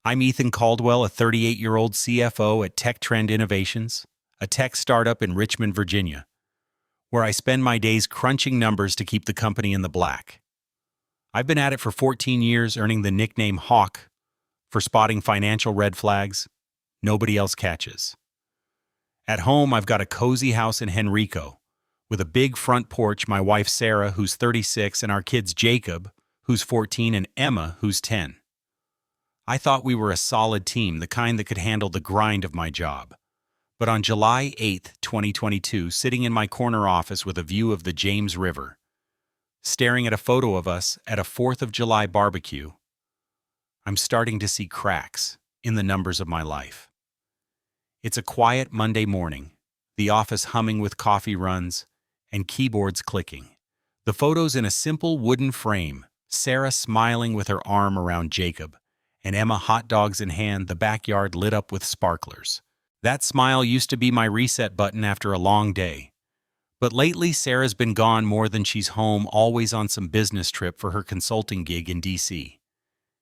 I'm Ethan Caldwell, a 38-year-old CFO at Tech Trend Innovations, a tech startup in Richmond, Virginia, where I spend my days crunching numbers to keep the company in the black. I've been at it for 14 years, earning the nickname Hawk for spotting financial red flags nobody else catches. At home, I've got a cozy house in Henrico, with a big front porch, my wife Sarah, who's 36, and our kids Jacob, who's 14, and Emma, who's 10. I thought we were a solid team, the kind that could handle the grind of my job. But on July 8th, 2022, sitting in my corner office with a view of the James River, staring at a photo of us at a 4th of July barbecue, I'm starting to see cracks in the numbers of my life. It's a quiet Monday morning, the office humming with coffee runs and keyboards clicking. The photo's in a simple wooden frame, Sarah smiling with her arm around Jacob, and Emma hot dogs in hand, the backyard lit up with sparklers. That smile used to be my reset button after a long day. But lately, Sarah's been gone more than she's home, always on some business trip for her consulting gig in D.C.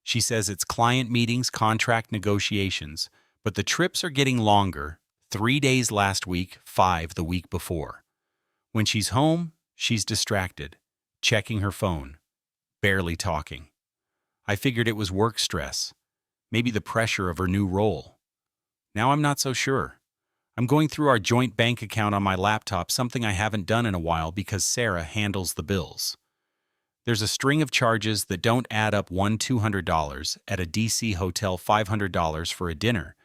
She says it's client meetings, contract negotiations, but the trips are getting longer, 3 days last week, 5 the week before. When she's home, she's distracted, checking her phone, barely talking. I figured it was work stress, maybe the pressure of her new role. Now I'm not so sure. I'm going through our joint bank account on my laptop, something I haven't done in a while because Sarah handles the bills. There's a string of charges that don't add up: $200 at a DC hotel, $500 for a dinner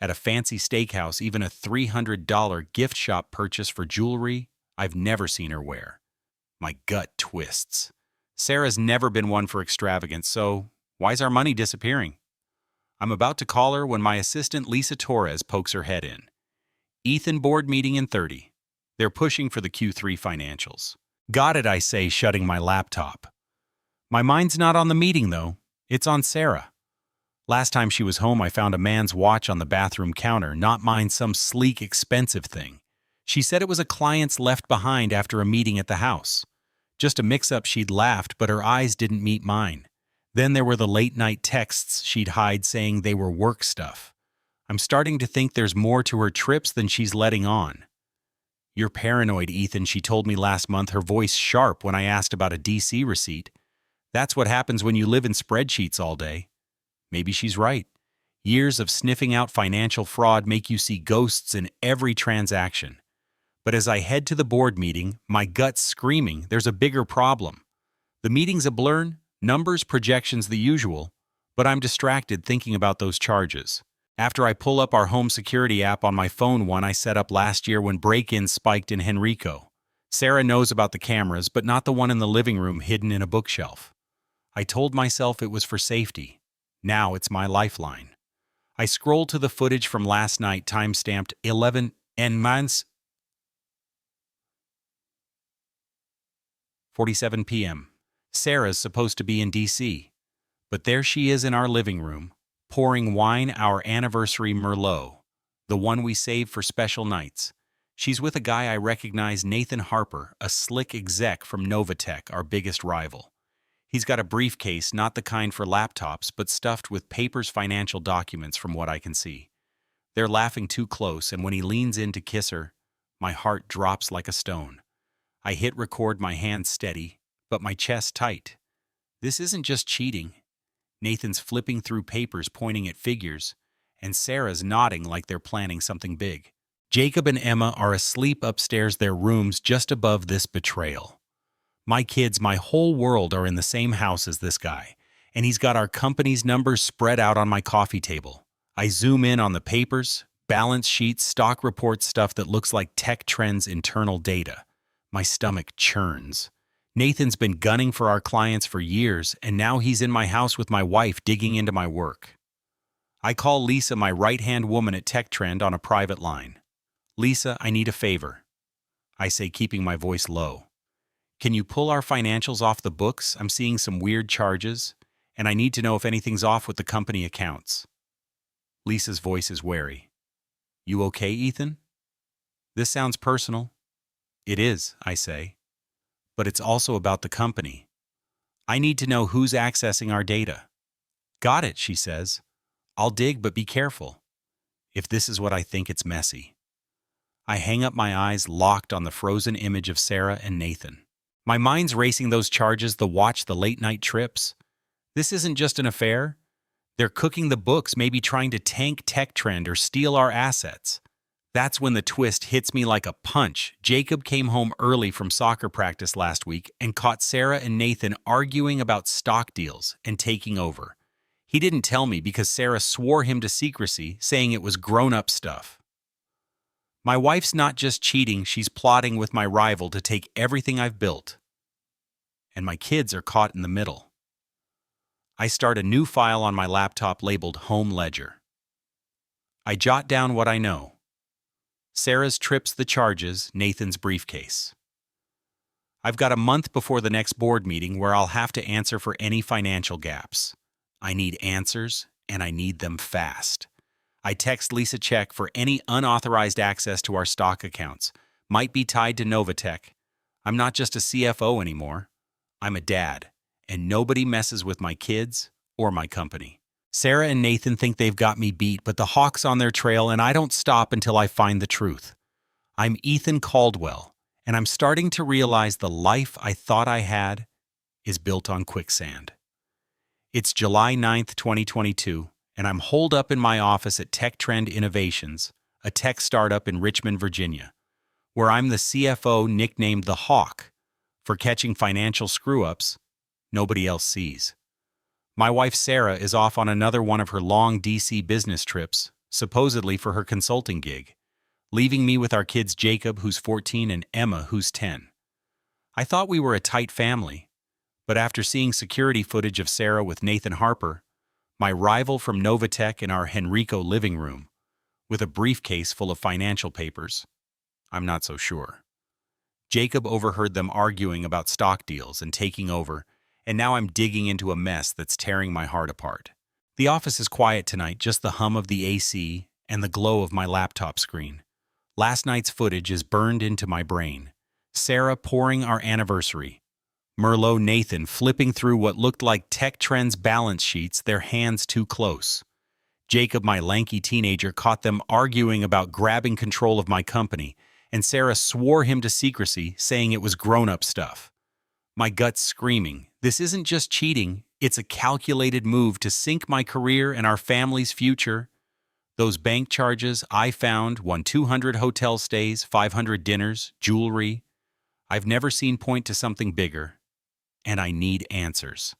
at a fancy steakhouse, even a $300 gift shop purchase for jewelry I've never seen her wear. My gut twists. Sarah's never been one for extravagance, so why's our money disappearing? I'm about to call her when my assistant Lisa Torres pokes her head in. Ethan, board meeting in 30. They're pushing for the Q3 financials. Got it, I say, shutting my laptop. My mind's not on the meeting, though. It's on Sarah. Last time she was home, I found a man's watch on the bathroom counter, not mine, some sleek, expensive thing. She said it was a client's left behind after a meeting at the house. Just a mix-up, she'd laughed, but her eyes didn't meet mine. Then there were the late-night texts she'd hide saying they were work stuff. I'm starting to think there's more to her trips than she's letting on. You're paranoid, Ethan, she told me last month, her voice sharp when I asked about a DC receipt. That's what happens when you live in spreadsheets all day. Maybe she's right. Years of sniffing out financial fraud make you see ghosts in every transaction. But as I head to the board meeting, my gut's screaming there's a bigger problem. The meeting's a blur, numbers, projections, the usual, but I'm distracted thinking about those charges. After I pull up our home security app on my phone, one I set up last year when break-ins spiked in Henrico. Sarah knows about the cameras, but not the one in the living room hidden in a bookshelf. I told myself it was for safety. Now it's my lifeline. I scroll to the footage from last night, time-stamped 11 and months 47 p.m. Sarah's supposed to be in D.C., but there she is in our living room, pouring wine, our anniversary Merlot, the one we save for special nights. She's with a guy I recognize, Nathan Harper, a slick exec from Novatech, our biggest rival. He's got a briefcase, not the kind for laptops, but stuffed with papers, financial documents from what I can see. They're laughing too close, and when he leans in to kiss her, my heart drops like a stone. I hit record, my hands steady, but my chest tight. This isn't just cheating. Nathan's flipping through papers, pointing at figures, and Sarah's nodding like they're planning something big. Jacob and Emma are asleep upstairs, their rooms just above this betrayal. My kids, my whole world, are in the same house as this guy, and he's got our company's numbers spread out on my coffee table. I zoom in on the papers, balance sheets, stock reports, stuff that looks like Tech Trend's internal data. My stomach churns. Nathan's been gunning for our clients for years, and now he's in my house with my wife digging into my work. I call Lisa, my right-hand woman at Tech Trend, on a private line. Lisa, I need a favor, I say, keeping my voice low. Can you pull our financials off the books? I'm seeing some weird charges, and I need to know if anything's off with the company accounts. Lisa's voice is wary. You okay, Ethan? This sounds personal. It is, I say. But it's also about the company. I need to know who's accessing our data. Got it, she says. I'll dig, but be careful. If this is what I think, it's messy. I hang up my eyes, locked on the frozen image of Sarah and Nathan. My mind's racing those charges, the watch, the late-night trips. This isn't just an affair. They're cooking the books, maybe trying to tank Tech Trend or steal our assets. That's when the twist hits me like a punch. Jacob came home early from soccer practice last week and caught Sarah and Nathan arguing about stock deals and taking over. He didn't tell me because Sarah swore him to secrecy, saying it was grown-up stuff. My wife's not just cheating, she's plotting with my rival to take everything I've built. And my kids are caught in the middle. I start a new file on my laptop labeled Home Ledger. I jot down what I know. Sarah's trips, the charges, Nathan's briefcase. I've got a month before the next board meeting where I'll have to answer for any financial gaps. I need answers, and I need them fast. I text Lisa check for any unauthorized access to our stock accounts. Might be tied to Novatech. I'm not just a CFO anymore. I'm a dad, and nobody messes with my kids or my company. Sarah and Nathan think they've got me beat, but the hawk's on their trail, and I don't stop until I find the truth. I'm Ethan Caldwell, and I'm starting to realize the life I thought I had is built on quicksand. It's July 9th, 2022, and I'm holed up in my office at Tech Trend Innovations, a tech startup in Richmond, Virginia, where I'm the CFO nicknamed the Hawk for catching financial screw-ups nobody else sees. My wife Sarah is off on another one of her long DC business trips, supposedly for her consulting gig, leaving me with our kids Jacob, who's 14, and Emma, who's 10. I thought we were a tight family, but after seeing security footage of Sarah with Nathan Harper, my rival from Novatech, in our Henrico living room, with a briefcase full of financial papers, I'm not so sure. Jacob overheard them arguing about stock deals and taking over, and now I'm digging into a mess that's tearing my heart apart. The office is quiet tonight, just the hum of the AC and the glow of my laptop screen. Last night's footage is burned into my brain. Sarah pouring our anniversary. Merlot Nathan flipping through what looked like Tech Trend's balance sheets, their hands too close. Jacob, my lanky teenager, caught them arguing about grabbing control of my company, and Sarah swore him to secrecy, saying it was grown-up stuff. My gut's screaming, this isn't just cheating, it's a calculated move to sink my career and our family's future. Those bank charges I found won 200 hotel stays, 500 dinners, jewelry. I've never seen point to something bigger, and I need answers.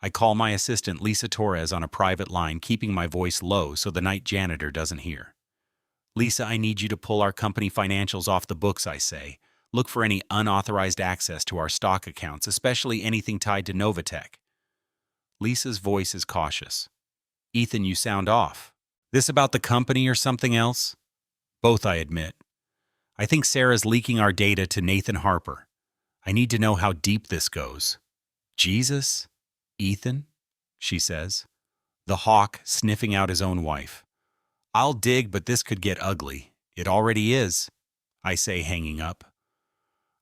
I call my assistant Lisa Torres on a private line, keeping my voice low so the night janitor doesn't hear. Lisa, I need you to pull our company financials off the books, I say. Look for any unauthorized access to our stock accounts, especially anything tied to Novatech. Lisa's voice is cautious. Ethan, you sound off. This about the company or something else? Both, I admit. I think Sarah's leaking our data to Nathan Harper. I need to know how deep this goes. Jesus? Ethan? She says. The Hawk sniffing out his own wife. I'll dig, but this could get ugly. It already is, I say, hanging up.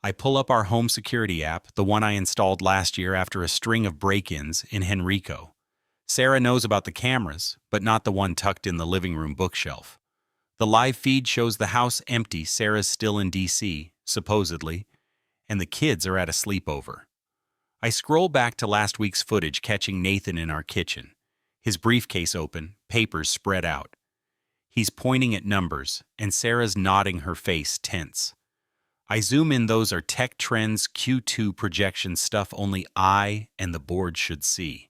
I pull up our home security app, the one I installed last year after a string of break-ins in Henrico. Sarah knows about the cameras, but not the one tucked in the living room bookshelf. The live feed shows the house empty, Sarah's still in DC, supposedly, and the kids are at a sleepover. I scroll back to last week's footage, catching Nathan in our kitchen, his briefcase open, papers spread out. He's pointing at numbers, and Sarah's nodding, her face tense. I zoom in. Those are Tech Trend's Q2 projection, stuff only I and the board should see.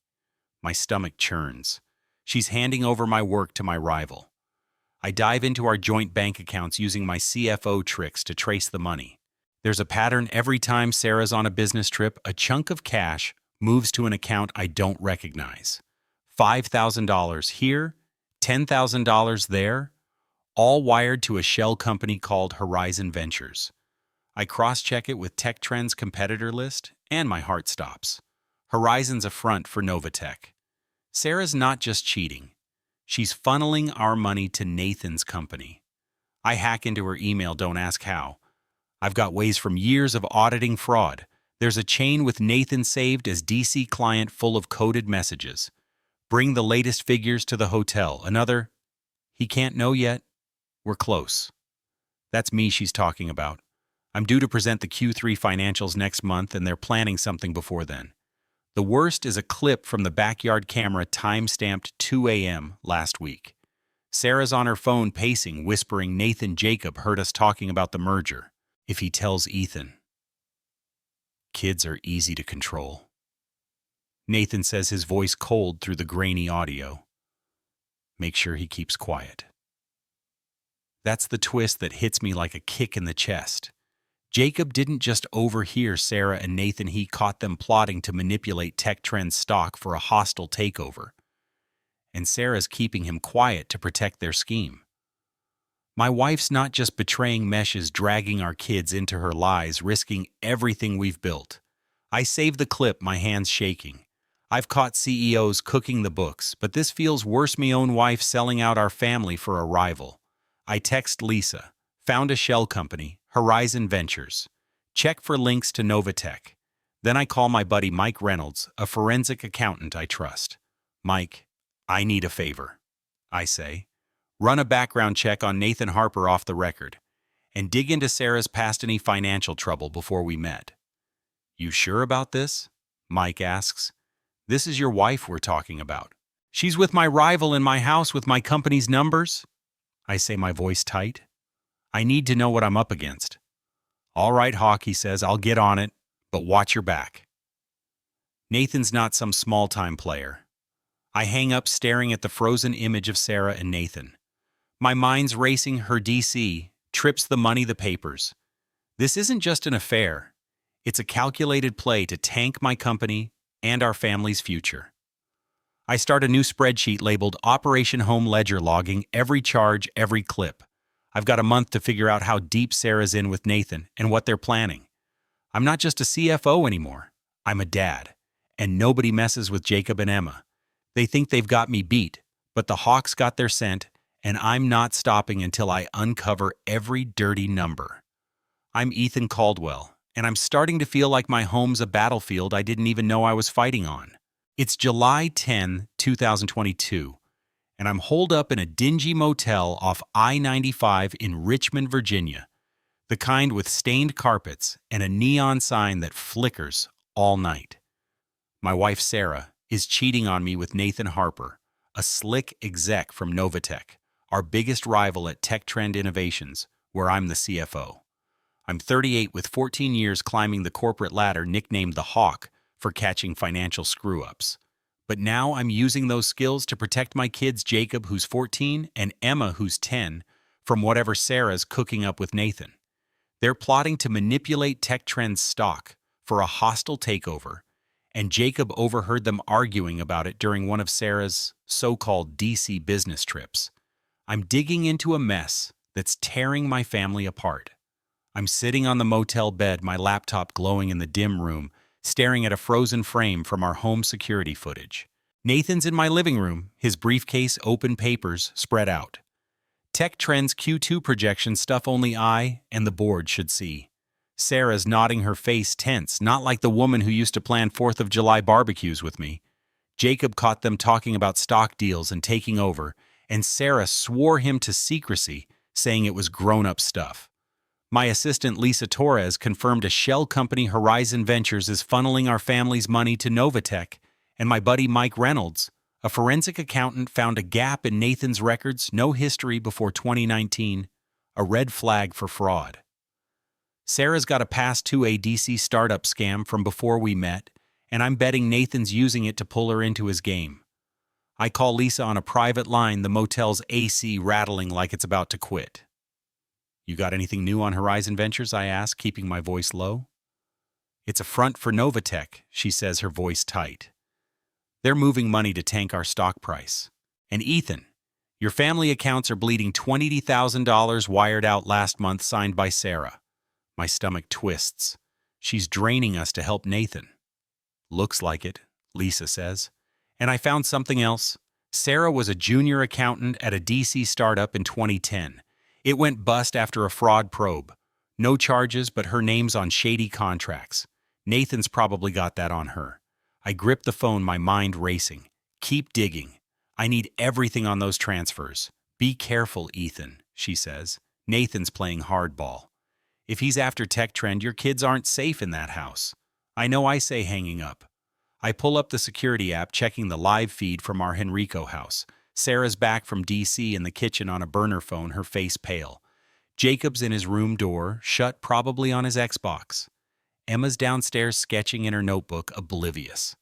My stomach churns. She's handing over my work to my rival. I dive into our joint bank accounts using my CFO tricks to trace the money. There's a pattern. Every time Sarah's on a business trip, a chunk of cash moves to an account I don't recognize. $5,000 here, $10,000 there, all wired to a shell company called Horizon Ventures. I cross-check it with Tech Trend's competitor list, and my heart stops. Horizon's a front for Novatech. Sarah's not just cheating. She's funneling our money to Nathan's company. I hack into her email, don't ask how. I've got ways from years of auditing fraud. There's a chain with Nathan saved as DC client full of coded messages. Bring the latest figures to the hotel. Another, he can't know yet. We're close. That's me she's talking about. I'm due to present the Q3 financials next month, and they're planning something before then. The worst is a clip from the backyard camera time-stamped 2 a.m. last week. Sarah's on her phone pacing, whispering Nathan Jacob heard us talking about the merger. If he tells Ethan. Kids are easy to control. Nathan says, his voice cold through the grainy audio. Make sure he keeps quiet. That's the twist that hits me like a kick in the chest. Jacob didn't just overhear Sarah and Nathan, he caught them plotting to manipulate Tech Trend's stock for a hostile takeover. And Sarah's keeping him quiet to protect their scheme. My wife's not just betraying meshes, dragging our kids into her lies, risking everything we've built. I save the clip, my hands shaking. I've caught CEOs cooking the books, but this feels worse, me own wife selling out our family for a rival. I text Lisa, found a shell company, Horizon Ventures. Check for links to Novatech. Then I call my buddy Mike Reynolds, a forensic accountant I trust. Mike, I need a favor. I say, run a background check on Nathan Harper off the record, and dig into Sarah's past, any financial trouble before we met. You sure about this? Mike asks. This is your wife we're talking about. She's with my rival in my house with my company's numbers? I say, my voice tight. I need to know what I'm up against. All right, Hawk, he says, I'll get on it, but watch your back. Nathan's not some small-time player. I hang up staring at the frozen image of Sarah and Nathan. My mind's racing, her DC, trips, the money, the papers. This isn't just an affair. It's a calculated play to tank my company and our family's future. I start a new spreadsheet labeled Operation Home Ledger, logging every charge, every clip. I've got a month to figure out how deep Sarah's in with Nathan and what they're planning. I'm not just a CFO anymore. I'm a dad. And nobody messes with Jacob and Emma. They think they've got me beat, but the Hawks got their scent, and I'm not stopping until I uncover every dirty number. I'm Ethan Caldwell, and I'm starting to feel like my home's a battlefield I didn't even know I was fighting on. It's July 10, 2022. And I'm holed up in a dingy motel off I-95 in Richmond, Virginia, the kind with stained carpets and a neon sign that flickers all night. My wife, Sarah, is cheating on me with Nathan Harper, a slick exec from Novatech, our biggest rival at Tech Trend Innovations, where I'm the CFO. I'm 38 with 14 years climbing the corporate ladder, nicknamed the Hawk for catching financial screw-ups. But now I'm using those skills to protect my kids, Jacob, who's 14, and Emma, who's 10, from whatever Sarah's cooking up with Nathan. They're plotting to manipulate Tech Trend's stock for a hostile takeover, and Jacob overheard them arguing about it during one of Sarah's so-called DC business trips. I'm digging into a mess that's tearing my family apart. I'm sitting on the motel bed, my laptop glowing in the dim room, staring at a frozen frame from our home security footage. Nathan's in my living room, his briefcase, open, papers spread out. Tech Trend's Q2 projection, stuff only I and the board should see. Sarah's nodding, her face tense, not like the woman who used to plan 4th of July barbecues with me. Jacob caught them talking about stock deals and taking over, and Sarah swore him to secrecy, saying it was grown-up stuff. My assistant Lisa Torres confirmed a shell company, Horizon Ventures, is funneling our family's money to Novatech, and my buddy Mike Reynolds, a forensic accountant, found a gap in Nathan's records, no history before 2019, a red flag for fraud. Sarah's got a past to a DC startup scam from before we met, and I'm betting Nathan's using it to pull her into his game. I call Lisa on a private line, the motel's AC rattling like it's about to quit. You got anything new on Horizon Ventures? I ask, keeping my voice low. It's a front for Novatech, she says, her voice tight. They're moving money to tank our stock price. And Ethan, your family accounts are bleeding. $20,000 wired out last month, signed by Sarah. My stomach twists. She's draining us to help Nathan. Looks like it, Lisa says. And I found something else. Sarah was a junior accountant at a DC startup in 2010. It went bust after a fraud probe. No charges, but her name's on shady contracts. Nathan's probably got that on her. I grip the phone, my mind racing. Keep digging. I need everything on those transfers. Be careful, Ethan, she says. Nathan's playing hardball. If he's after Tech Trend, your kids aren't safe in that house. I know, I say, hanging up. I pull up the security app, checking the live feed from our Henrico house. Sarah's back from DC in the kitchen on a burner phone, her face pale. Jacob's in his room door, shut, probably on his Xbox. Emma's downstairs sketching in her notebook, oblivious.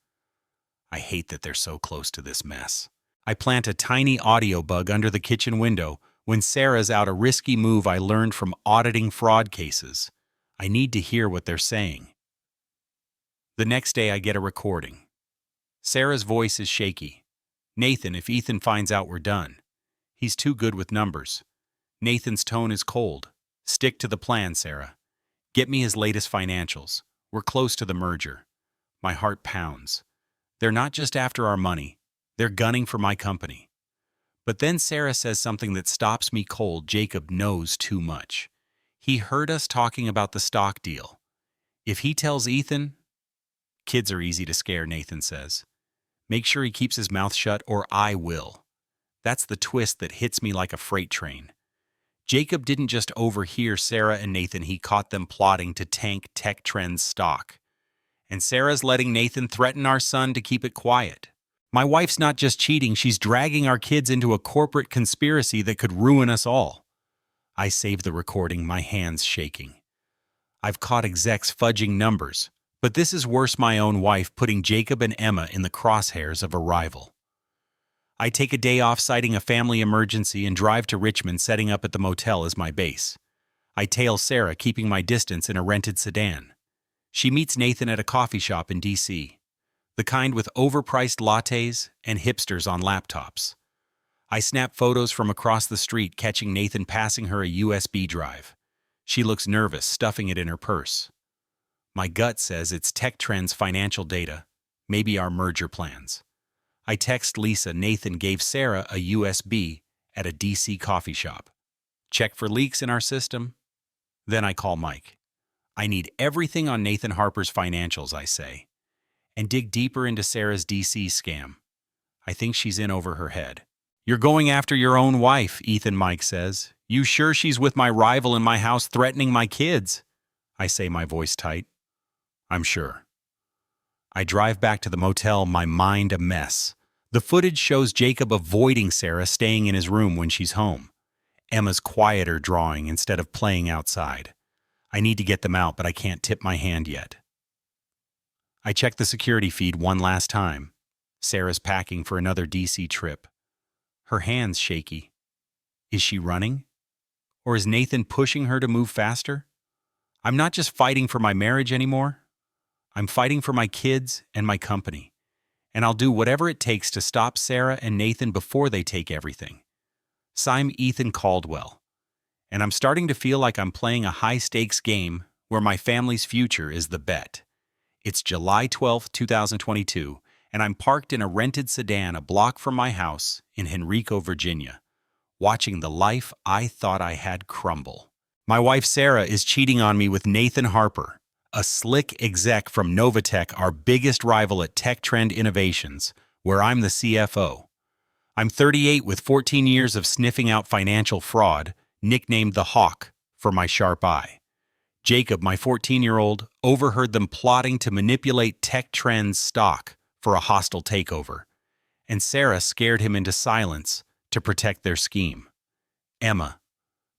I hate that they're so close to this mess. I plant a tiny audio bug under the kitchen window when Sarah's out, a risky move I learned from auditing fraud cases. I need to hear what they're saying. The next day I get a recording. Sarah's voice is shaky. Nathan, if Ethan finds out, we're done. He's too good with numbers. Nathan's tone is cold. Stick to the plan, Sarah. Get me his latest financials. We're close to the merger. My heart pounds. They're not just after our money. They're gunning for my company. But then Sarah says something that stops me cold. Jacob knows too much. He heard us talking about the stock deal. If he tells Ethan... Kids are easy to scare, Nathan says. Make sure he keeps his mouth shut or I will. That's the twist that hits me like a freight train. Jacob didn't just overhear Sarah and Nathan, he caught them plotting to tank Tech Trend's stock. And Sarah's letting Nathan threaten our son to keep it quiet. My wife's not just cheating, she's dragging our kids into a corporate conspiracy that could ruin us all. I save the recording, my hands shaking. I've caught execs fudging numbers, but this is worse, my own wife putting Jacob and Emma in the crosshairs of a rival. I take a day off citing a family emergency and drive to Richmond, setting up at the motel as my base. I tail Sarah, keeping my distance in a rented sedan. She meets Nathan at a coffee shop in DC, the kind with overpriced lattes and hipsters on laptops. I snap photos from across the street, catching Nathan passing her a USB drive. She looks nervous, stuffing it in her purse. My gut says it's Tech Trend's financial data, maybe our merger plans. I text Lisa. Nathan gave Sarah a USB at a DC coffee shop. Check for leaks in our system. Then I call Mike. I need everything on Nathan Harper's financials, I say, and dig deeper into Sarah's DC scam. I think she's in over her head. You're going after your own wife, Ethan, Mike says. You sure she's with my rival in my house threatening my kids? I say, my voice tight. I'm sure. I drive back to the motel, my mind a mess. The footage shows Jacob avoiding Sarah, staying in his room when she's home. Emma's quieter, drawing instead of playing outside. I need to get them out, but I can't tip my hand yet. I check the security feed one last time. Sarah's packing for another DC trip. Her hands shaky. Is she running? Or is Nathan pushing her to move faster? I'm not just fighting for my marriage anymore. I'm fighting for my kids and my company. And I'll do whatever it takes to stop Sarah and Nathan before they take everything. I'm Ethan Caldwell, and I'm starting to feel like I'm playing a high-stakes game where my family's future is the bet. It's July 12th, 2022, and I'm parked in a rented sedan a block from my house in Henrico, Virginia, watching the life I thought I had crumble. My wife Sarah is cheating on me with Nathan Harper, a slick exec from Novatech, our biggest rival at Tech Trend Innovations, where I'm the CFO. I'm 38 with 14 years of sniffing out financial fraud, nicknamed the Hawk for my sharp eye. Jacob, my 14-year-old, overheard them plotting to manipulate Tech Trend's stock for a hostile takeover, and Sarah scared him into silence to protect their scheme. Emma,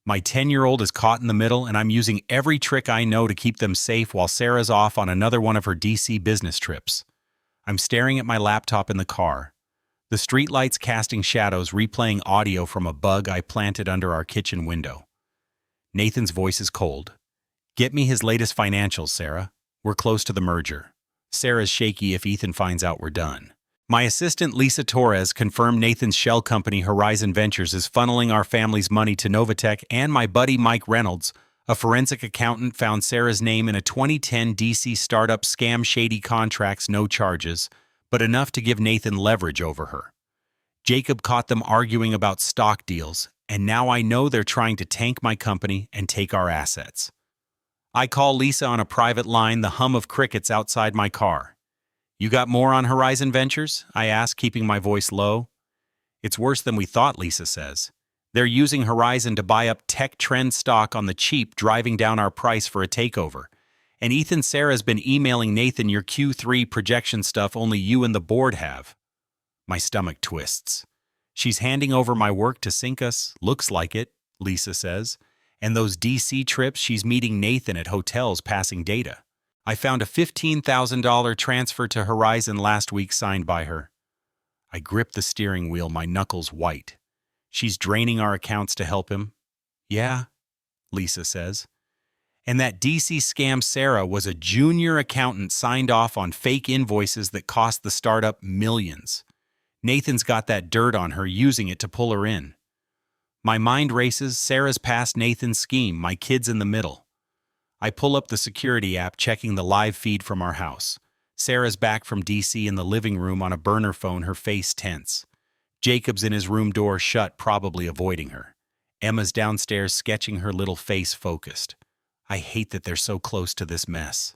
my 10-year-old, is caught in the middle, and I'm using every trick I know to keep them safe while Sarah's off on another one of her DC business trips. I'm staring at my laptop in the car, the streetlights casting shadows, replaying audio from a bug I planted under our kitchen window. Nathan's voice is cold. Get me his latest financials, Sarah. We're close to the merger. Sarah's shaky. If Ethan finds out, we're done. My assistant Lisa Torres confirmed Nathan's shell company Horizon Ventures is funneling our family's money to Novatech, and my buddy Mike Reynolds, a forensic accountant, found Sarah's name in a 2010 DC startup scam. Shady contracts, no charges, but enough to give Nathan leverage over her. Jacob caught them arguing about stock deals, and now I know they're trying to tank my company and take our assets. I call Lisa on a private line, the hum of crickets outside my car. You got more on Horizon Ventures? I ask, keeping my voice low. It's worse than we thought, Lisa says. They're using Horizon to buy up tech trend stock on the cheap, driving down our price for a takeover. And Ethan Sarah's been emailing Nathan your Q3 projection stuff only you and the board have. My stomach twists. She's handing over my work to sink us, looks like it, Lisa says. And those DC trips, she's meeting Nathan at hotels passing data. I found a $15,000 transfer to Horizon last week signed by her. I grip the steering wheel, my knuckles white. She's draining our accounts to help him. Yeah, Lisa says. And that DC scam Sarah was a junior accountant signed off on fake invoices that cost the startup millions. Nathan's got that dirt on her, using it to pull her in. My mind races. Sarah's past Nathan's scheme, my kid's in the middle. I pull up the security app, checking the live feed from our house. Sarah's back from DC in the living room on a burner phone, her face tense. Jacob's in his room, door shut, probably avoiding her. Emma's downstairs, sketching her little face focused. I hate that they're so close to this mess.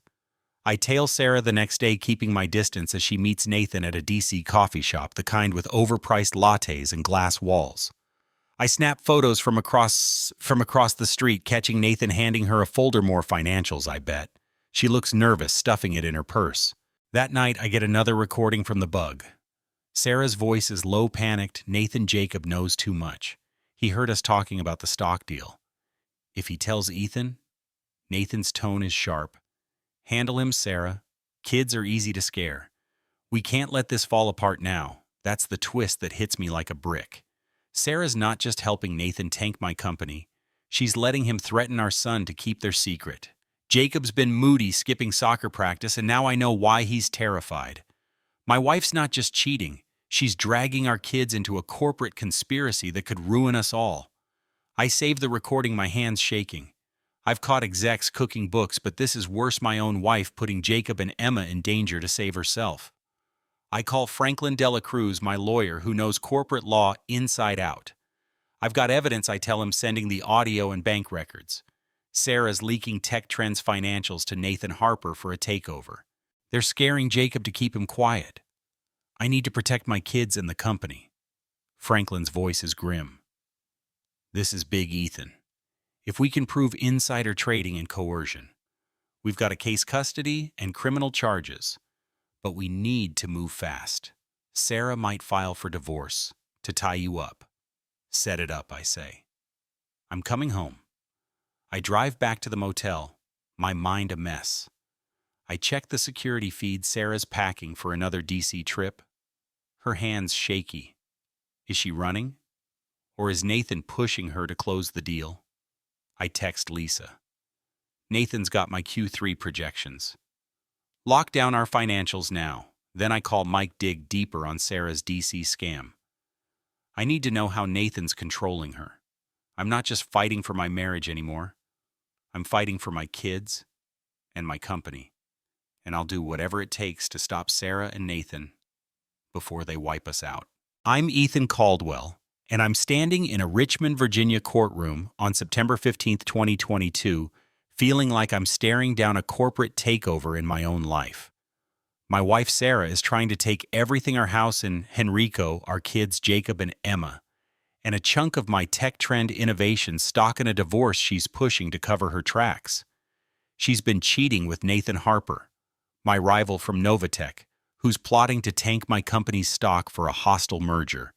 I tail Sarah the next day, keeping my distance as she meets Nathan at a DC coffee shop, the kind with overpriced lattes and glass walls. I snap photos from across the street, catching Nathan handing her a folder, more financials, I bet. She looks nervous, stuffing it in her purse. That night, I get another recording from the bug. Sarah's voice is low, panicked. Nathan Jacob knows too much. He heard us talking about the stock deal. If he tells Ethan, Nathan's tone is sharp. Handle him, Sarah. Kids are easy to scare. We can't let this fall apart now. That's the twist that hits me like a brick. Sarah's not just helping Nathan tank my company. She's letting him threaten our son to keep their secret. Jacob's been moody, skipping soccer practice, and now I know why he's terrified. My wife's not just cheating. She's dragging our kids into a corporate conspiracy that could ruin us all. I save the recording, my hands shaking. I've caught execs cooking books, but this is worse, my own wife putting Jacob and Emma in danger to save herself. I call Franklin Dela Cruz, my lawyer, who knows corporate law inside out. I've got evidence, I tell him, sending the audio and bank records. Sarah's leaking Tech Trends financials to Nathan Harper for a takeover. They're scaring Jacob to keep him quiet. I need to protect my kids and the company. Franklin's voice is grim. This is big, Ethan. If we can prove insider trading and coercion, we've got a case, custody and criminal charges. But we need to move fast. Sarah might file for divorce to tie you up. Set it up, I say. I'm coming home. I drive back to the motel, my mind a mess. I check the security feed. Sarah's packing for another DC trip. Her hands shaky. Is she running? Or is Nathan pushing her to close the deal? I text Lisa. Nathan's got my Q3 projections. Lock down our financials now. Then I call Mike, dig deeper on Sarah's DC scam. I need to know how Nathan's controlling her. I'm not just fighting for my marriage anymore. I'm fighting for my kids and my company. And I'll do whatever it takes to stop Sarah and Nathan before they wipe us out. I'm Ethan Caldwell, and I'm standing in a Richmond, Virginia courtroom on September 15th, 2022, feeling like I'm staring down a corporate takeover in my own life. My wife Sarah is trying to take everything, our house and Henrico, our kids Jacob and Emma, and a chunk of my tech trend innovation stock in a divorce she's pushing to cover her tracks. She's been cheating with Nathan Harper, my rival from Novatech, who's plotting to tank my company's stock for a hostile merger.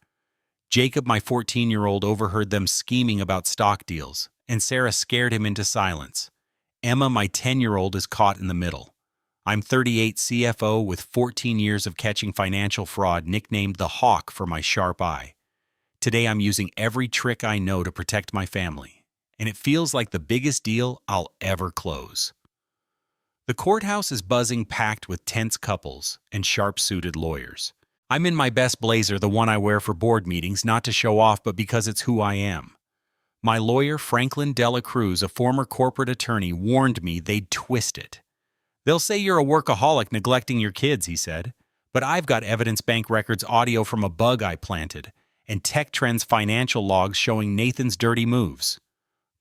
Jacob, my 14-year-old, overheard them scheming about stock deals, and Sarah scared him into silence. Emma, my 10-year-old, is caught in the middle. I'm 38, CFO with 14 years of catching financial fraud, nicknamed the Hawk for my sharp eye. Today I'm using every trick I know to protect my family, and it feels like the biggest deal I'll ever close. The courthouse is buzzing, packed with tense couples and sharp-suited lawyers. I'm in my best blazer, the one I wear for board meetings, not to show off, but because it's who I am. My lawyer, Franklin Dela Cruz, a former corporate attorney, warned me they'd twist it. They'll say you're a workaholic neglecting your kids, he said. But I've got evidence, bank records, audio from a bug I planted, and Tech Trends financial logs showing Nathan's dirty moves.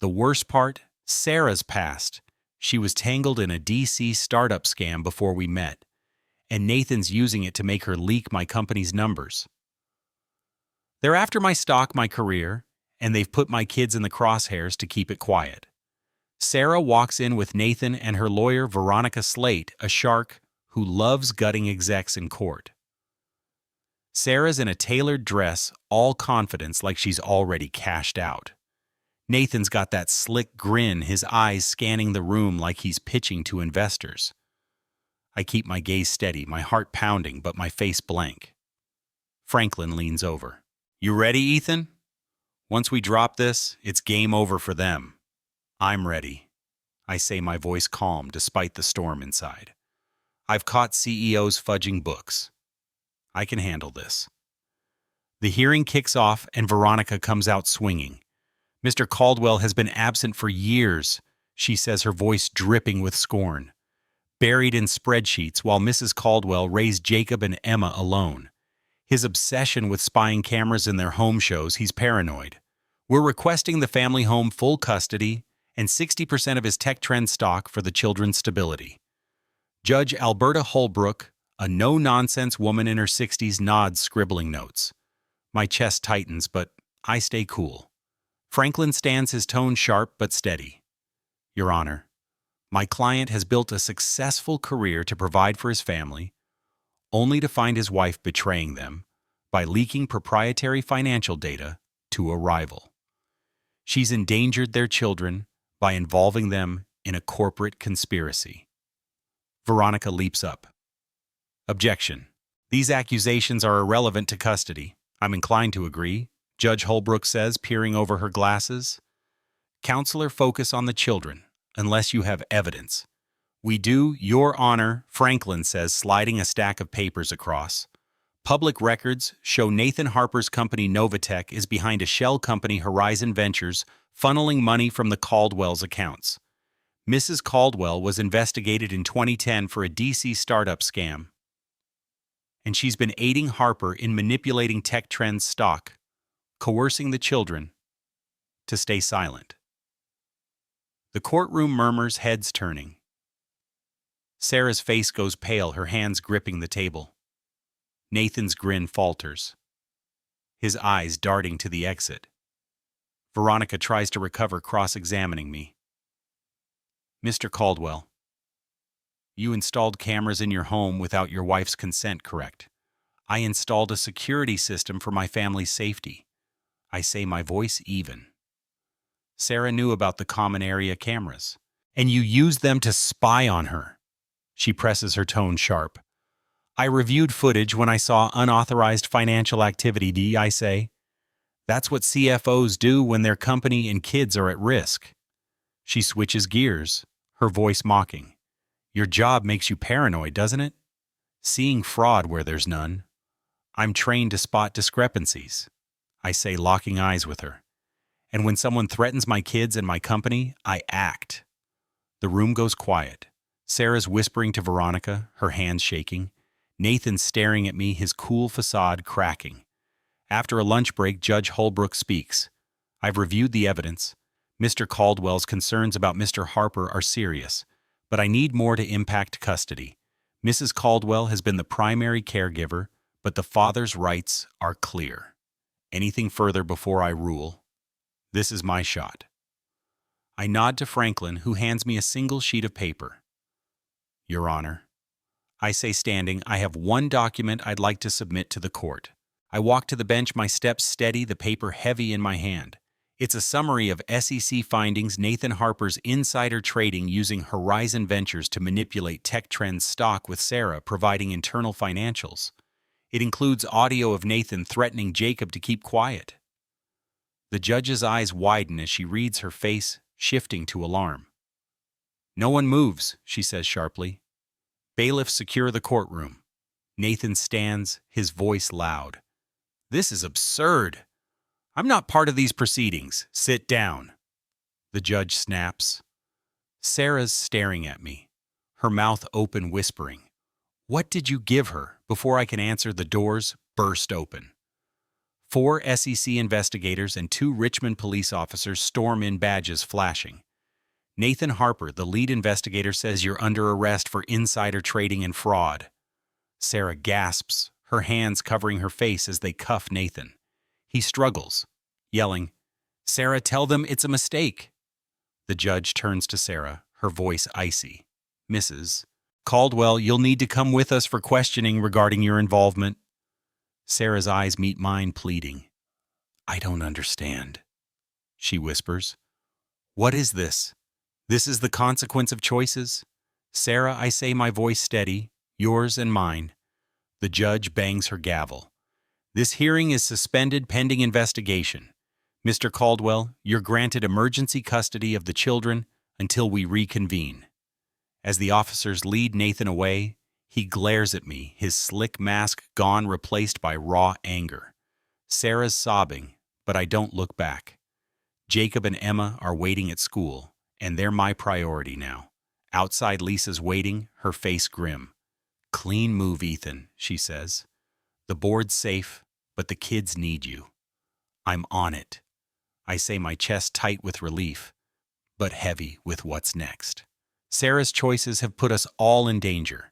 The worst part? Sarah's past. She was tangled in a DC startup scam before we met. and Nathan's using it to make her leak my company's numbers. They're after my stock, my career, and they've put my kids in the crosshairs to keep it quiet. Sarah walks in with Nathan and her lawyer Veronica Slate, a shark who loves gutting execs in court. Sarah's in a tailored dress, all confidence like she's already cashed out. Nathan's got that slick grin, his eyes scanning the room like he's pitching to investors. I keep my gaze steady, my heart pounding, but my face blank. Franklin leans over. You ready, Ethan? Once we drop this, it's game over for them. I'm ready. I say, my voice calm despite the storm inside. I've caught CEOs fudging books. I can handle this. The hearing kicks off and Veronica comes out swinging. Mr. Caldwell has been absent for years, she says, her voice dripping with scorn. Buried in spreadsheets while Mrs. Caldwell raised Jacob and Emma alone. His obsession with spying cameras in their home shows he's paranoid. We're requesting the family home full custody and 60% of his Tech Trend stock for the children's stability. Judge Alberta Holbrook, a no-nonsense woman in her 60s, nods, scribbling notes. My chest tightens, but I stay cool. Franklin stands, his tone sharp but steady. Your Honor, my client has built a successful career to provide for his family, only to find his wife betraying them by leaking proprietary financial data to a rival. She's endangered their children by involving them in a corporate conspiracy. Veronica leaps up. Objection. These accusations are irrelevant to custody. I'm inclined to agree, Judge Holbrook says, peering over her glasses. Counselor, focus on the children, unless you have evidence. We do, Your Honor, Franklin says, sliding a stack of papers across. Public records show Nathan Harper's company Novatech is behind a shell company, Horizon Ventures, funneling money from the Caldwell's accounts. Mrs. Caldwell was investigated in 2010 for a DC startup scam, and she's been aiding Harper in manipulating Tech Trend's stock, coercing the children to stay silent. The courtroom murmurs, heads turning. Sarah's face goes pale, her hands gripping the table. Nathan's grin falters, his eyes darting to the exit. Veronica tries to recover, cross-examining me. Mr. Caldwell, you installed cameras in your home without your wife's consent, correct? I installed a security system for my family's safety. I say, my voice even. Sarah knew about the common area cameras, and you used them to spy on her. She presses her tone sharp. I reviewed footage when I saw unauthorized financial activity, I say. That's what CFOs do when their company and kids are at risk. She switches gears, her voice mocking. Your job makes you paranoid, doesn't it? Seeing fraud where there's none. I'm trained to spot discrepancies, I say, locking eyes with her. And when someone threatens my kids and my company, I act. The room goes quiet. Sarah's whispering to Veronica, her hands shaking. Nathan's staring at me, his cool facade cracking. After a lunch break, Judge Holbrook speaks. I've reviewed the evidence. Mr. Caldwell's concerns about Mr. Harper are serious, but I need more to impact custody. Mrs. Caldwell has been the primary caregiver, but the father's rights are clear. Anything further before I rule? This is my shot. I nod to Franklin, who hands me a single sheet of paper. Your Honor, I say, standing, I have one document I'd like to submit to the court. I walk to the bench, my steps steady, the paper heavy in my hand. It's a summary of SEC findings, Nathan Harper's insider trading using Horizon Ventures to manipulate Tech Trend's stock, with Sarah providing internal financials. It includes audio of Nathan threatening Jacob to keep quiet. The judge's eyes widen as she reads, her face shifting to alarm. No one moves, she says sharply. Bailiffs secure the courtroom. Nathan stands, his voice loud. This is absurd. I'm not part of these proceedings. Sit down. The judge snaps. Sarah's staring at me, her mouth open, whispering. What did you give her? Before I can answer, the doors burst open. 4 SEC investigators and 2 Richmond police officers storm in, badges flashing. Nathan Harper, the lead investigator, says you're under arrest for insider trading and fraud. Sarah gasps, her hands covering her face as they cuff Nathan. He struggles, yelling, "Sarah, tell them it's a mistake." The judge turns to Sarah, her voice icy. "Mrs. Caldwell, you'll need to come with us for questioning regarding your involvement." Sarah's eyes meet mine, pleading. "I don't understand," she whispers. "What is this? This is the consequence of choices?" "Sarah," I say, my voice steady, "yours and mine." The judge bangs her gavel. "This hearing is suspended pending investigation. Mr. Caldwell, you're granted emergency custody of the children until we reconvene." As the officers lead Nathan away, he glares at me, his slick mask gone, replaced by raw anger. Sarah's sobbing, but I don't look back. Jacob and Emma are waiting at school, and they're my priority now. Outside, Lisa's waiting, her face grim. "Clean move, Ethan," she says. "The board's safe, but the kids need you." "I'm on it," I say, my chest tight with relief, but heavy with what's next. Sarah's choices have put us all in danger,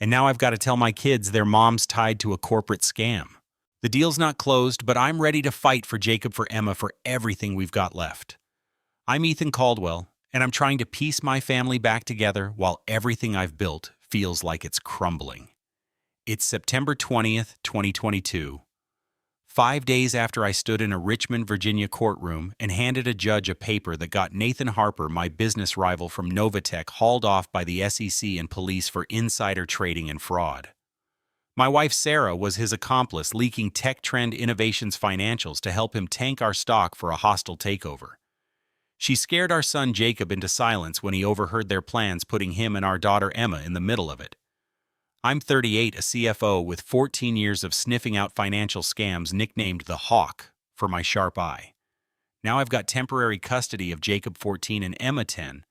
and now I've got to tell my kids their mom's tied to a corporate scam. The deal's not closed, but I'm ready to fight for Jacob, for Emma, for everything we've got left. I'm Ethan Caldwell, and I'm trying to piece my family back together while everything I've built feels like it's crumbling. It's September 20th, 2022. 5 days after I stood in a Richmond, Virginia courtroom and handed a judge a paper that got Nathan Harper, my business rival from Novatech, hauled off by the SEC and police for insider trading and fraud. My wife Sarah was his accomplice, leaking Tech Trend Innovations financials to help him tank our stock for a hostile takeover. She scared our son Jacob into silence when he overheard their plans, putting him and our daughter Emma in the middle of it. I'm 38, a CFO with 14 years of sniffing out financial scams, nicknamed the Hawk for my sharp eye. Now I've got temporary custody of Jacob, 14, and Emma, 10,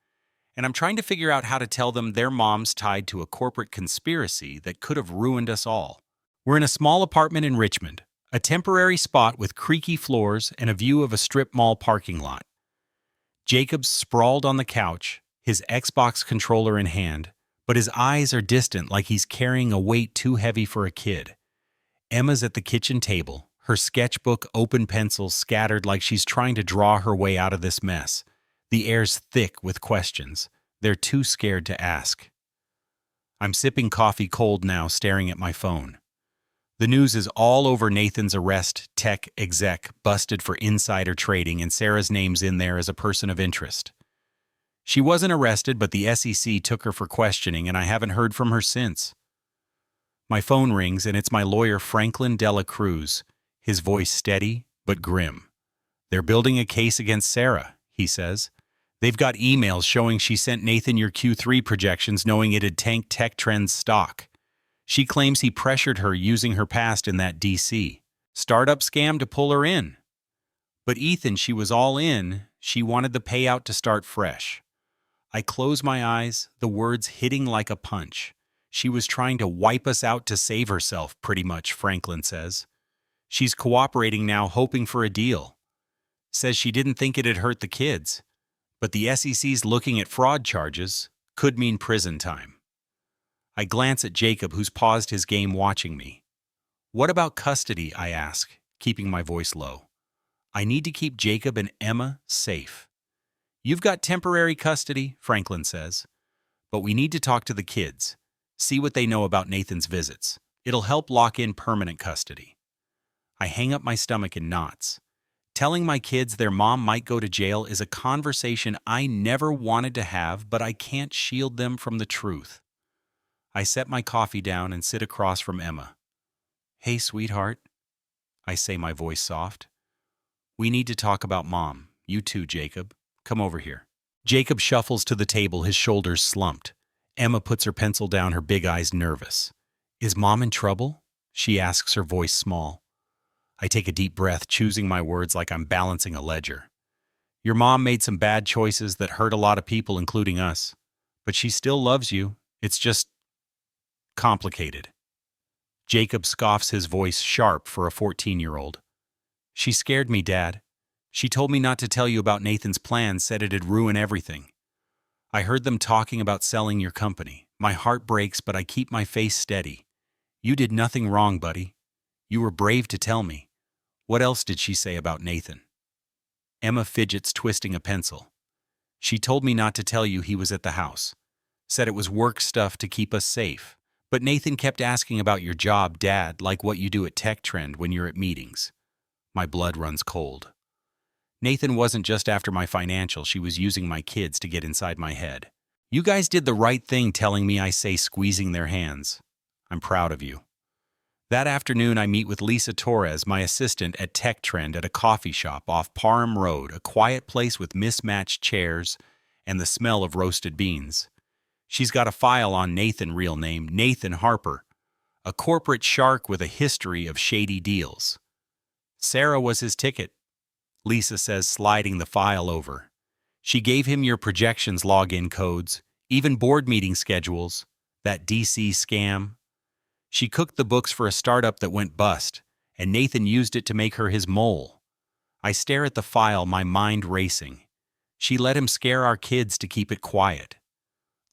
and I'm trying to figure out how to tell them their mom's tied to a corporate conspiracy that could have ruined us all. We're in a small apartment in Richmond, a temporary spot with creaky floors and a view of a strip mall parking lot. Jacob's sprawled on the couch, his Xbox controller in hand, but his eyes are distant, like he's carrying a weight too heavy for a kid. Emma's at the kitchen table, her sketchbook, open pencils scattered like she's trying to draw her way out of this mess. The air's thick with questions. They're too scared to ask. I'm sipping coffee cold now, staring at my phone. The news is all over Nathan's arrest, tech exec busted for insider trading, and Sarah's name's in there as a person of interest. She wasn't arrested, but the SEC took her for questioning, and I haven't heard from her since. My phone rings, and it's my lawyer, Franklin Dela Cruz, his voice steady but grim. "They're building a case against Sarah," he says. "They've got emails showing she sent Nathan your Q3 projections knowing it'd tank Tech Trend's stock. She claims he pressured her using her past in that DC startup scam to pull her in. But Ethan, she was all in. She wanted the payout to start fresh." I close my eyes, the words hitting like a punch. "She was trying to wipe us out to save herself, pretty much," Franklin says. "She's cooperating now, hoping for a deal. Says she didn't think it'd hurt the kids. But the SEC's looking at fraud charges. Could mean prison time." I glance at Jacob, who's paused his game, watching me. "What about custody?" I ask, keeping my voice low. "I need to keep Jacob and Emma safe." "You've got temporary custody," Franklin says. "But we need to talk to the kids, see what they know about Nathan's visits. It'll help lock in permanent custody." I hang up my stomach in knots. Telling my kids their mom might go to jail is a conversation I never wanted to have, but I can't shield them from the truth. I set my coffee down and sit across from Emma. "Hey, sweetheart," I say, my voice soft. "We need to talk about Mom. You too, Jacob. Come over here." Jacob shuffles to the table, his shoulders slumped. Emma puts her pencil down, her big eyes nervous. "Is Mom in trouble?" she asks, her voice small. I take a deep breath, choosing my words like I'm balancing a ledger. "Your mom made some bad choices that hurt a lot of people, including us. But she still loves you. It's just complicated." Jacob scoffs, his voice sharp for a 14-year-old. "She scared me, Dad. She told me not to tell you about Nathan's plans, said it'd ruin everything. I heard them talking about selling your company. My heart breaks, but I keep my face steady. You did nothing wrong, buddy. You were brave to tell me. What else did she say about Nathan? Emma fidgets, twisting a pencil. She told me not to tell you he was at the house. Said it was work stuff to keep us safe. But Nathan kept asking about your job, Dad, like what you do at Tech Trend when you're at meetings. My blood runs cold. Nathan wasn't just after my financial, she was using my kids to get inside my head. You guys did the right thing telling me, I say, squeezing their hands. I'm proud of you. That afternoon, I meet with Lisa Torres, my assistant at Tech Trend, at a coffee shop off Parham Road, a quiet place with mismatched chairs and the smell of roasted beans. She's got a file on Nathan, real name, Nathan Harper, a corporate shark with a history of shady deals. Sarah was his ticket, Lisa says, sliding the file over. She gave him your projections login codes, even board meeting schedules, that DC scam. She cooked the books for a startup that went bust, and Nathan used it to make her his mole. I stare at the file, my mind racing. She let him scare our kids to keep it quiet.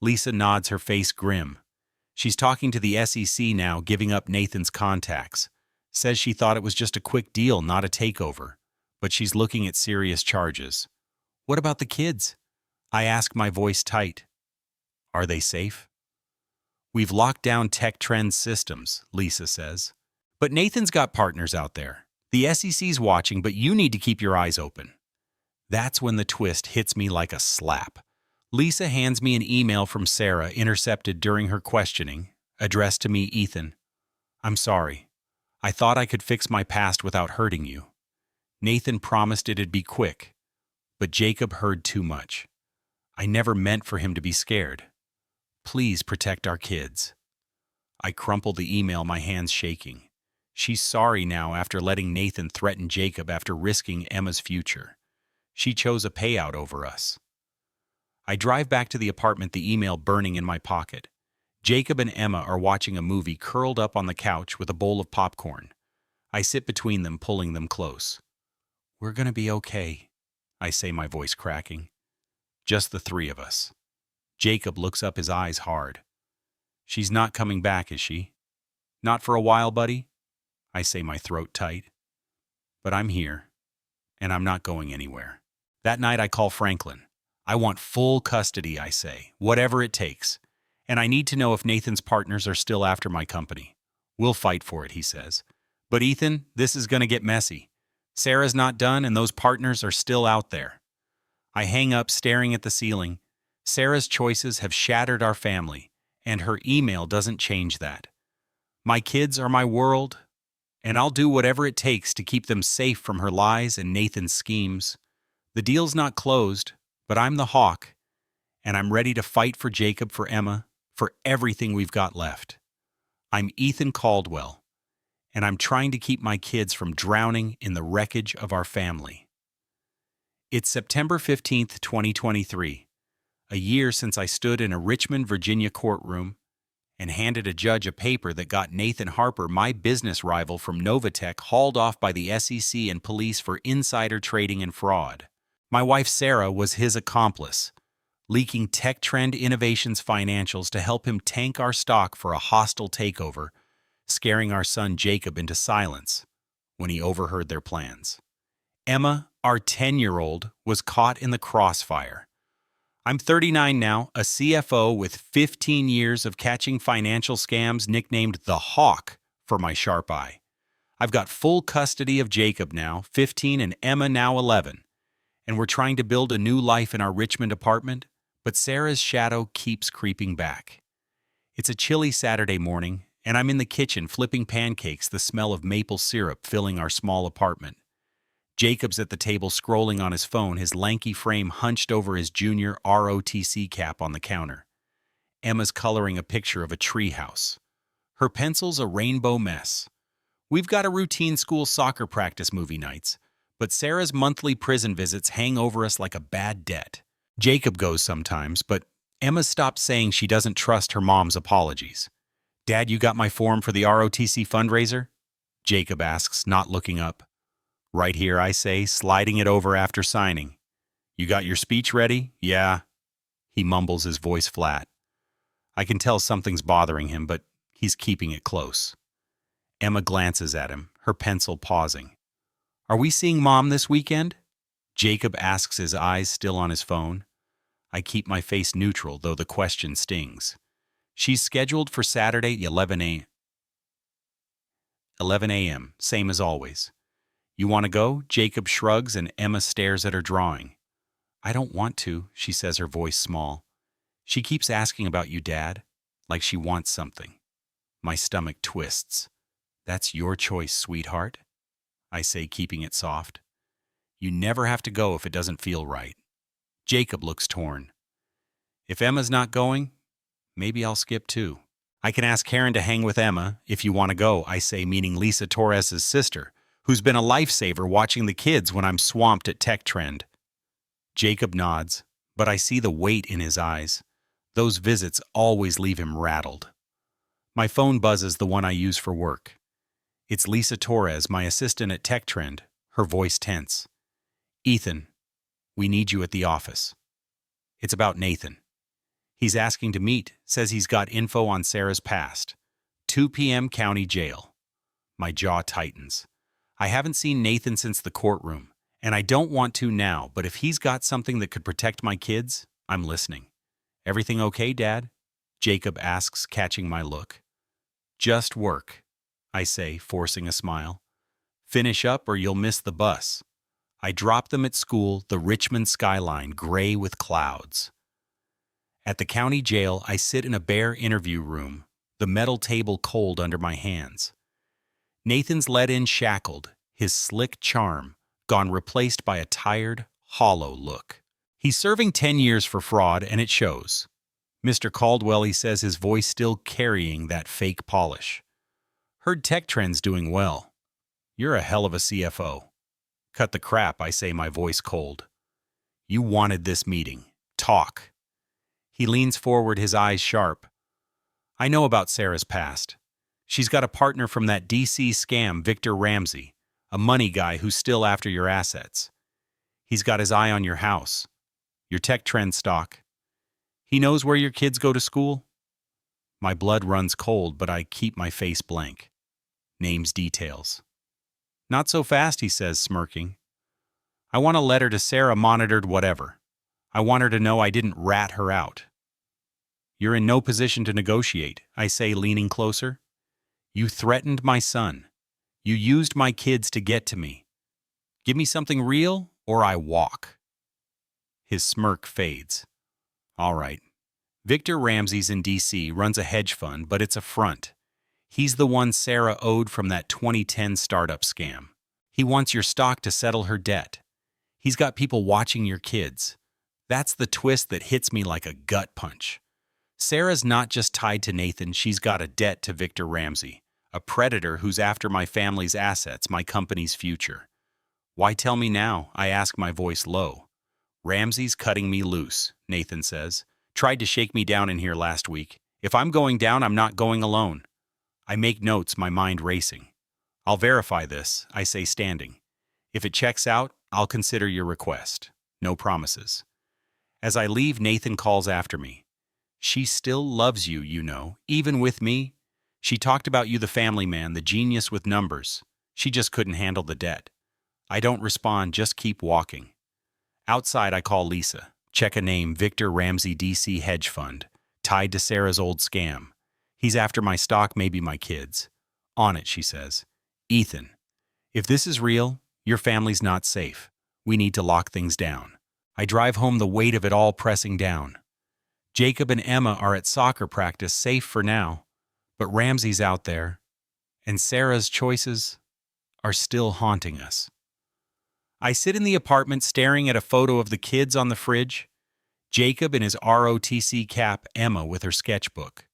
Lisa nods, her face grim. She's talking to the SEC now, giving up Nathan's contacts. Says she thought it was just a quick deal, not a takeover. But she's looking at serious charges. What about the kids? I ask, my voice tight. Are they safe? We've locked down Tech Trend systems, Lisa says. But Nathan's got partners out there. The SEC's watching, but you need to keep your eyes open. That's when the twist hits me like a slap. Lisa hands me an email from Sarah, intercepted during her questioning, addressed to me, Ethan. I'm sorry. I thought I could fix my past without hurting you. Nathan promised it'd be quick, but Jacob heard too much. I never meant for him to be scared. Please protect our kids. I crumple the email, my hands shaking. She's sorry now after letting Nathan threaten Jacob after risking Emma's future. She chose a payout over us. I drive back to the apartment, the email burning in my pocket. Jacob and Emma are watching a movie, curled up on the couch with a bowl of popcorn. I sit between them, pulling them close. We're gonna be okay, I say, my voice cracking. Just the three of us. Jacob looks up, his eyes hard. She's not coming back, is she? Not for a while, buddy? I say, my throat tight. But I'm here, and I'm not going anywhere. That night I call Franklin. I want full custody, I say, whatever it takes. And I need to know if Nathan's partners are still after my company. We'll fight for it, he says. But Ethan, this is gonna get messy. Sarah's not done, and those partners are still out there. I hang up, staring at the ceiling. Sarah's choices have shattered our family, and her email doesn't change that. My kids are my world, and I'll do whatever it takes to keep them safe from her lies and Nathan's schemes. The deal's not closed, but I'm the hawk, and I'm ready to fight for Jacob, for Emma, for everything we've got left. I'm Ethan Caldwell, and I'm trying to keep my kids from drowning in the wreckage of our family. It's September 15th, 2023, a year since I stood in a Richmond, Virginia courtroom and handed a judge a paper that got Nathan Harper, my business rival from Novatech, hauled off by the SEC and police for insider trading and fraud. My wife Sarah was his accomplice, leaking Tech Trend Innovations financials to help him tank our stock for a hostile takeover, scaring our son Jacob into silence when he overheard their plans. Emma, our 10-year-old, was caught in the crossfire. I'm 39 now, a CFO with 15 years of catching financial scams, nicknamed the Hawk for my sharp eye. I've got full custody of Jacob now, 15, and Emma now 11. And we're trying to build a new life in our Richmond apartment, but Sarah's shadow keeps creeping back. It's a chilly Saturday morning, and I'm in the kitchen flipping pancakes, the smell of maple syrup filling our small apartment. Jacob's at the table scrolling on his phone, his lanky frame hunched over his junior ROTC cap on the counter. Emma's coloring a picture of a treehouse. Her pencil's a rainbow mess. We've got a routine school soccer practice movie nights, but Sarah's monthly prison visits hang over us like a bad debt. Jacob goes sometimes, but Emma stopped saying she doesn't trust her mom's apologies. Dad, you got my form for the ROTC fundraiser? Jacob asks, not looking up. Right here, I say, sliding it over after signing. You got your speech ready? Yeah. He mumbles, his voice flat. I can tell something's bothering him, but he's keeping it close. Emma glances at him, her pencil pausing. Are we seeing Mom this weekend? Jacob asks, his eyes still on his phone. I keep my face neutral, though the question stings. She's scheduled for Saturday, 11 a.m., same as always. You want to go? Jacob shrugs and Emma stares at her drawing. I don't want to, she says, her voice small. She keeps asking about you, Dad, like she wants something. My stomach twists. That's your choice, sweetheart, I say, keeping it soft. You never have to go if it doesn't feel right. Jacob looks torn. If Emma's not going, maybe I'll skip too. I can ask Karen to hang with Emma if you want to go, I say, meaning Lisa Torres's sister, who's been a lifesaver watching the kids when I'm swamped at Tech Trend. Jacob nods, but I see the weight in his eyes. Those visits always leave him rattled. My phone buzzes, the one I use for work. It's Lisa Torres, my assistant at Tech Trend, her voice tense. Ethan, we need you at the office. It's about Nathan. He's asking to meet, says he's got info on Sarah's past. 2 p.m. county jail. My jaw tightens. I haven't seen Nathan since the courtroom, and I don't want to now, but if he's got something that could protect my kids, I'm listening. Everything okay, Dad? Jacob asks, catching my look. Just work, I say, forcing a smile. Finish up or you'll miss the bus. I drop them at school, the Richmond skyline gray with clouds. At the county jail, I sit in a bare interview room, the metal table cold under my hands. Nathan's let in shackled, his slick charm gone, replaced by a tired, hollow look. He's serving 10 years for fraud, and it shows. Mr. Caldwell, he says, his voice still carrying that fake polish. Heard Tech Trend's doing well. You're a hell of a CFO. Cut the crap, I say, my voice cold. You wanted this meeting. Talk. He leans forward, his eyes sharp. I know about Sarah's past. She's got a partner from that DC scam, Victor Ramsey, a money guy who's still after your assets. He's got his eye on your house, your Tech Trend stock. He knows where your kids go to school. My blood runs cold, but I keep my face blank. Names, details. Not so fast, he says, smirking. I want a letter to Sarah, monitored whatever. I want her to know I didn't rat her out. You're in no position to negotiate, I say, leaning closer. You threatened my son. You used my kids to get to me. Give me something real, or I walk. His smirk fades. All right. Victor Ramsey's in D.C., runs a hedge fund, but it's a front. He's the one Sarah owed from that 2010 startup scam. He wants your stock to settle her debt. He's got people watching your kids. That's the twist that hits me like a gut punch. Sarah's not just tied to Nathan, she's got a debt to Victor Ramsey, a predator who's after my family's assets, my company's future. Why tell me now? I ask, my voice low. Ramsey's cutting me loose, Nathan says. Tried to shake me down in here last week. If I'm going down, I'm not going alone. I make notes, my mind racing. I'll verify this, I say, standing. If it checks out, I'll consider your request. No promises. As I leave, Nathan calls after me. She still loves you, you know, even with me. She talked about you, the family man, the genius with numbers. She just couldn't handle the debt. I don't respond, just keep walking. Outside, I call Lisa. Check a name, Victor Ramsey DC hedge fund, tied to Sarah's old scam. He's after my stock, maybe my kids. On it, she says. Ethan, if this is real, your family's not safe. We need to lock things down. I drive home, the weight of it all pressing down. Jacob and Emma are at soccer practice, safe for now, but Ramsey's out there, and Sarah's choices are still haunting us. I sit in the apartment staring at a photo of the kids on the fridge, Jacob in his ROTC cap, Emma with her sketchbook.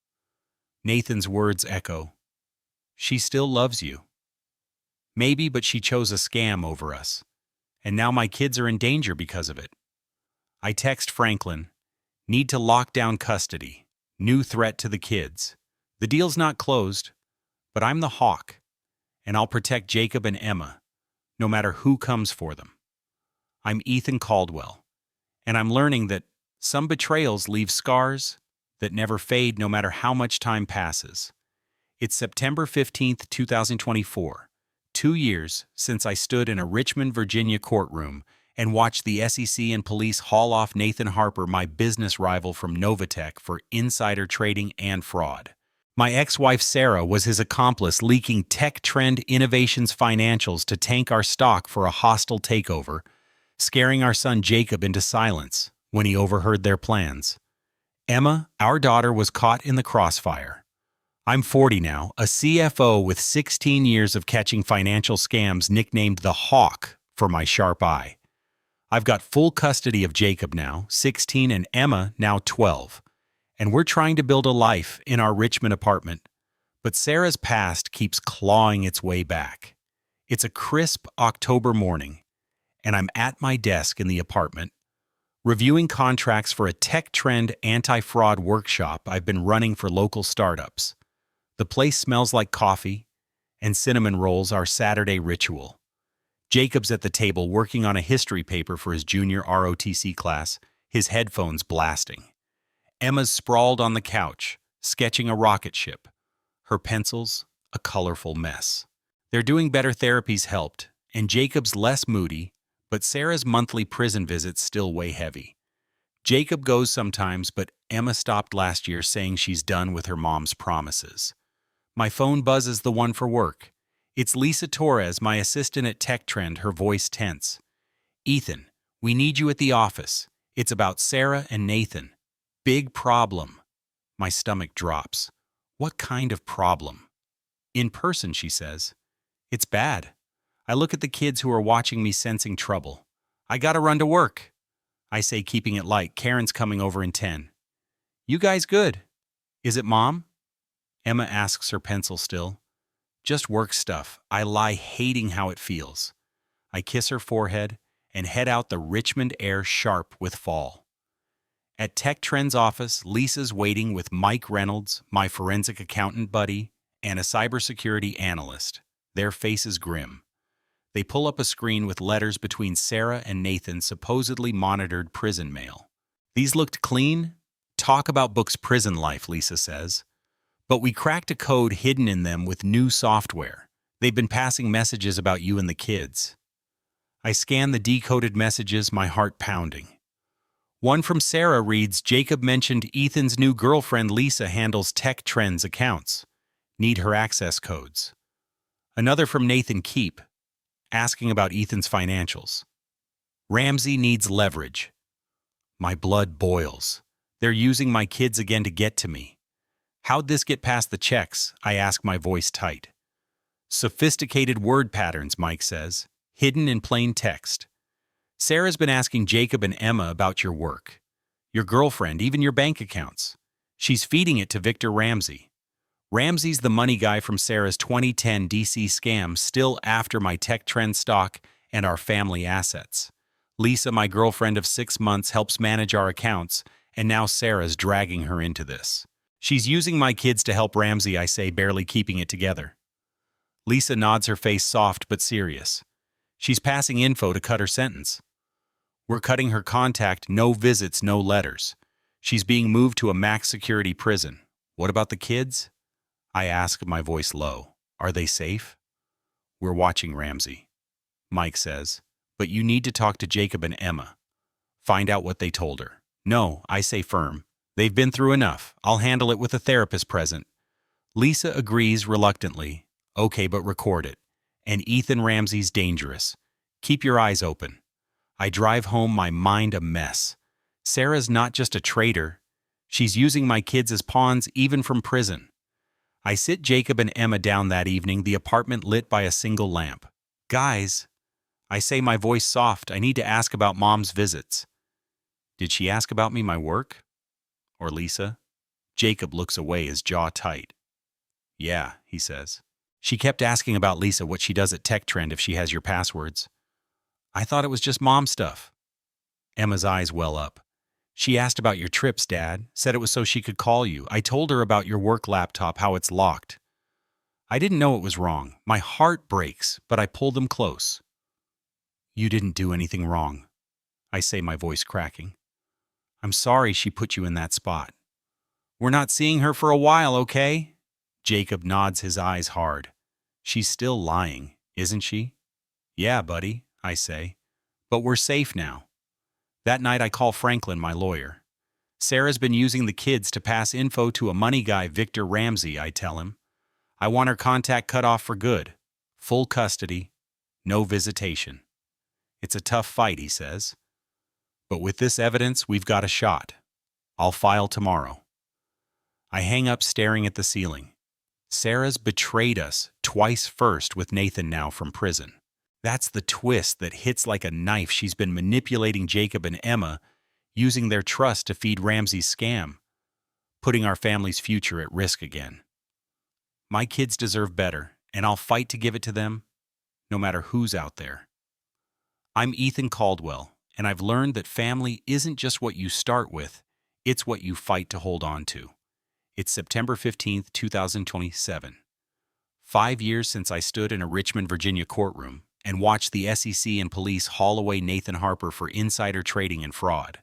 Nathan's words echo. She still loves you. Maybe, but she chose a scam over us, and now my kids are in danger because of it. I text Franklin. Need to lock down custody. New threat to the kids. The deal's not closed, but I'm the hawk, and I'll protect Jacob and Emma, no matter who comes for them. I'm Ethan Caldwell, and I'm learning that some betrayals leave scars that never fade no matter how much time passes. It's September 15th, 2024, 2 years since I stood in a Richmond, Virginia courtroom and watched the SEC and police haul off Nathan Harper, my business rival from Novatech, for insider trading and fraud. My ex-wife Sarah was his accomplice, leaking Tech Trend Innovations financials to tank our stock for a hostile takeover, scaring our son Jacob into silence when he overheard their plans. Emma, our daughter, was caught in the crossfire. I'm 40 now, a CFO with 16 years of catching financial scams, nicknamed the Hawk for my sharp eye. I've got full custody of Jacob now, 16, and Emma, now 12. And we're trying to build a life in our Richmond apartment. But Sarah's past keeps clawing its way back. It's a crisp October morning, and I'm at my desk in the apartment, reviewing contracts for a Tech Trend anti-fraud workshop I've been running for local startups. The place smells like coffee, and cinnamon rolls our Saturday ritual. Jacob's at the table working on a history paper for his junior ROTC class, his headphones blasting. Emma's sprawled on the couch, sketching a rocket ship. Her pencils, a colorful mess. They're doing better. Therapy's helped, and Jacob's less moody, but Sarah's monthly prison visits still weigh heavy. Jacob goes sometimes, but Emma stopped last year, saying she's done with her mom's promises. My phone buzzes, the one for work. It's Lisa Torres, my assistant at Tech Trend, her voice tense. Ethan, we need you at the office. It's about Sarah and Nathan. Big problem. My stomach drops. What kind of problem? In person, she says. It's bad. I look at the kids who are watching me, sensing trouble. I gotta run to work. I say, keeping it light. Karen's coming over in 10. You guys good? Is it Mom? Emma asks, her pencil still. Just work stuff. I lie, hating how it feels. I kiss her forehead and head out the Richmond air sharp with fall. At Tech Trend's office, Lisa's waiting with Mike Reynolds, my forensic accountant buddy, and a cybersecurity analyst, their faces grim. They pull up a screen with letters between Sarah and Nathan's supposedly monitored prison mail. These looked clean. Talk about books, prison life, Lisa says. But we cracked a code hidden in them with new software. They've been passing messages about you and the kids. I scan the decoded messages, my heart pounding. One from Sarah reads, Jacob mentioned Ethan's new girlfriend Lisa handles Tech Trend's accounts. Need her access codes. Another from Nathan Keep, asking about Ethan's financials. Ramsey needs leverage. My blood boils. They're using my kids again to get to me. How'd this get past the checks? I ask, my voice tight. Sophisticated word patterns, Mike says, hidden in plain text. Sarah's been asking Jacob and Emma about your work, your girlfriend, even your bank accounts. She's feeding it to Victor Ramsey. Ramsey's the money guy from Sarah's 2010 DC scam, still after my Tech Trend stock and our family assets. Lisa, my girlfriend of 6 months, helps manage our accounts, and now Sarah's dragging her into this. She's using my kids to help Ramsey, I say, barely keeping it together. Lisa nods, her face soft but serious. She's passing info to cut her sentence. We're cutting her contact, no visits, no letters. She's being moved to a max security prison. What about the kids? I ask, my voice low. Are they safe? We're watching Ramsey. Mike says, but you need to talk to Jacob and Emma. Find out what they told her. No, I say firm. They've been through enough. I'll handle it with a therapist present. Lisa agrees reluctantly. Okay, but record it. And Ethan Ramsey's dangerous. Keep your eyes open. I drive home, my mind a mess. Sarah's not just a traitor. She's using my kids as pawns, even from prison. I sit Jacob and Emma down that evening, the apartment lit by a single lamp. Guys, I say, my voice soft, I need to ask about Mom's visits. Did she ask about me, my work? Or Lisa? Jacob looks away, his jaw tight. Yeah, he says. She kept asking about Lisa, what she does at Tech Trend, if she has your passwords. I thought it was just mom stuff. Emma's eyes well up. She asked about your trips, Dad, said it was so she could call you. I told her about your work laptop, how it's locked. I didn't know it was wrong. My heart breaks, but I pull them close. You didn't do anything wrong, I say, my voice cracking. I'm sorry she put you in that spot. We're not seeing her for a while, okay? Jacob nods his eyes hard. She's still lying, isn't she? Yeah, buddy, I say. But we're safe now. That night I call Franklin, my lawyer. Sarah's been using the kids to pass info to a money guy, Victor Ramsey, I tell him. I want her contact cut off for good. Full custody. No visitation. It's a tough fight, he says. But with this evidence, we've got a shot. I'll file tomorrow. I hang up staring at the ceiling. Sarah's betrayed us twice first with Nathan now from prison. That's the twist that hits like a knife. She's been manipulating Jacob and Emma, using their trust to feed Ramsey's scam, putting our family's future at risk again. My kids deserve better, and I'll fight to give it to them, no matter who's out there. I'm Ethan Caldwell, and I've learned that family isn't just what you start with, it's what you fight to hold on to. It's September 15th, 2027. 5 years since I stood in a Richmond, Virginia courtroom and watched the SEC and police haul away Nathan Harper for insider trading and fraud.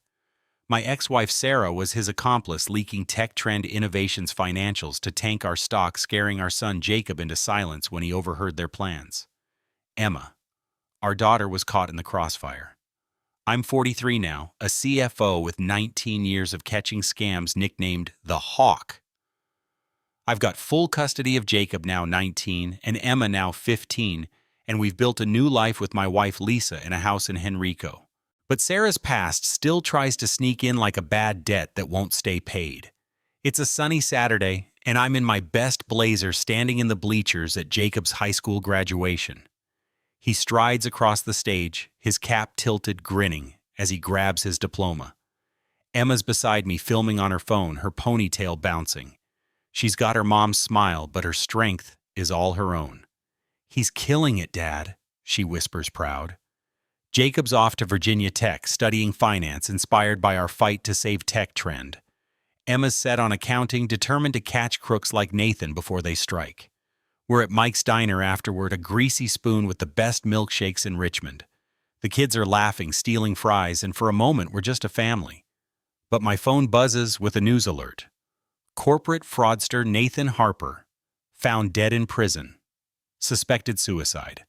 My ex-wife Sarah was his accomplice, leaking Tech Trend Innovations financials to tank our stock, scaring our son Jacob into silence when he overheard their plans. Emma, our daughter, was caught in the crossfire. I'm 43 now, a CFO with 19 years of catching scams, nicknamed the Hawk. I've got full custody of Jacob, now 19, and Emma, now 15, and we've built a new life with my wife Lisa in a house in Henrico. But Sarah's past still tries to sneak in like a bad debt that won't stay paid. It's a sunny Saturday, and I'm in my best blazer standing in the bleachers at Jacob's high school graduation. He strides across the stage, his cap tilted, grinning as he grabs his diploma. Emma's beside me, filming on her phone, her ponytail bouncing. She's got her mom's smile, but her strength is all her own. He's killing it, Dad, she whispers, proud. Jacob's off to Virginia Tech, studying finance, inspired by our fight to save Tech Trend. Emma's set on accounting, determined to catch crooks like Nathan before they strike. We're at Mike's Diner afterward, a greasy spoon with the best milkshakes in Richmond. The kids are laughing, stealing fries, and for a moment we're just a family. But my phone buzzes with a news alert. Corporate fraudster Nathan Harper, found dead in prison. Suspected suicide.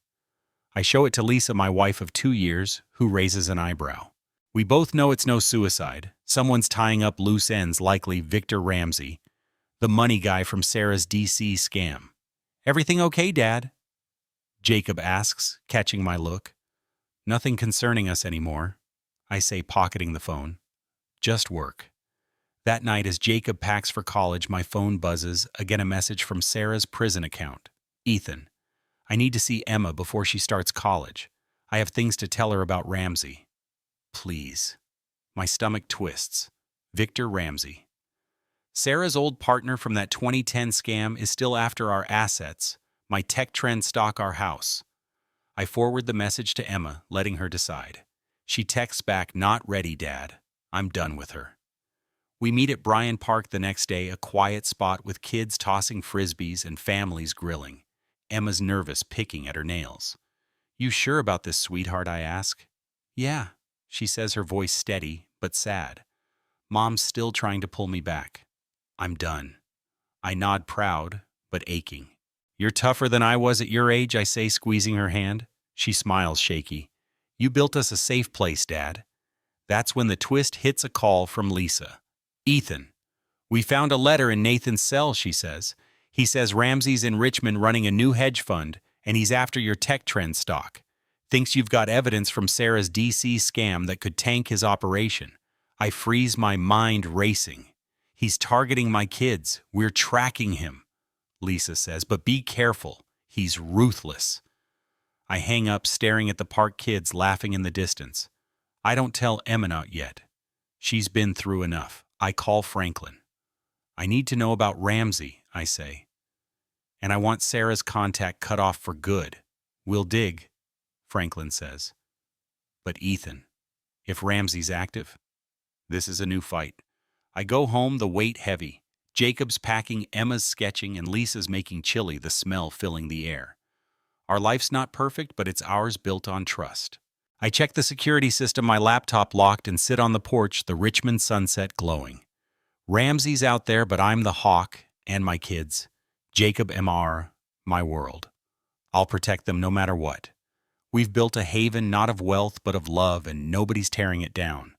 I show it to Lisa, my wife of 2 years, who raises an eyebrow. We both know it's no suicide. Someone's tying up loose ends, likely Victor Ramsey, the money guy from Sarah's DC scam. Everything okay, Dad? Jacob asks, catching my look. Nothing concerning us anymore, I say, pocketing the phone. Just work. That night, as Jacob packs for college, my phone buzzes, again a message from Sarah's prison account. Ethan, I need to see Emma before she starts college. I have things to tell her about Ramsey. Please. My stomach twists. Victor Ramsey. Sarah's old partner from that 2010 scam is still after our assets, my Tech Trend stock, our house. I forward the message to Emma, letting her decide. She texts back, not ready, Dad. I'm done with her. We meet at Bryan Park the next day, a quiet spot with kids tossing frisbees and families grilling. Emma's nervous, picking at her nails. You sure about this, sweetheart, I ask. Yeah, she says, her voice steady but sad. Mom's still trying to pull me back. I'm done. I nod, proud but aching. You're tougher than I was at your age, I say, squeezing her hand. She smiles, shaky. You built us a safe place, Dad. That's when the twist hits, a call from Lisa. Ethan, we found a letter in Nathan's cell, she says. He says Ramsey's in Richmond running a new hedge fund, and he's after your Tech Trend stock. Thinks you've got evidence from Sarah's DC scam that could tank his operation. I freeze, my mind racing. He's targeting my kids. We're tracking him, Lisa says, but be careful. He's ruthless. I hang up, staring at the park kids laughing in the distance. I don't tell Emma not yet. She's been through enough. I call Franklin. I need to know about Ramsey, I say. And I want Sarah's contact cut off for good. We'll dig, Franklin says. But Ethan, if Ramsey's active, this is a new fight. I go home, the weight heavy. Jacob's packing, Emma's sketching, and Lisa's making chili, the smell filling the air. Our life's not perfect, but it's ours, built on trust. I check the security system, my laptop locked, and sit on the porch, the Richmond sunset glowing. Ramsey's out there, but I'm the Hawk, and my kids. Jacob Mr., my world. I'll protect them no matter what. We've built a haven not of wealth but of love, and nobody's tearing it down.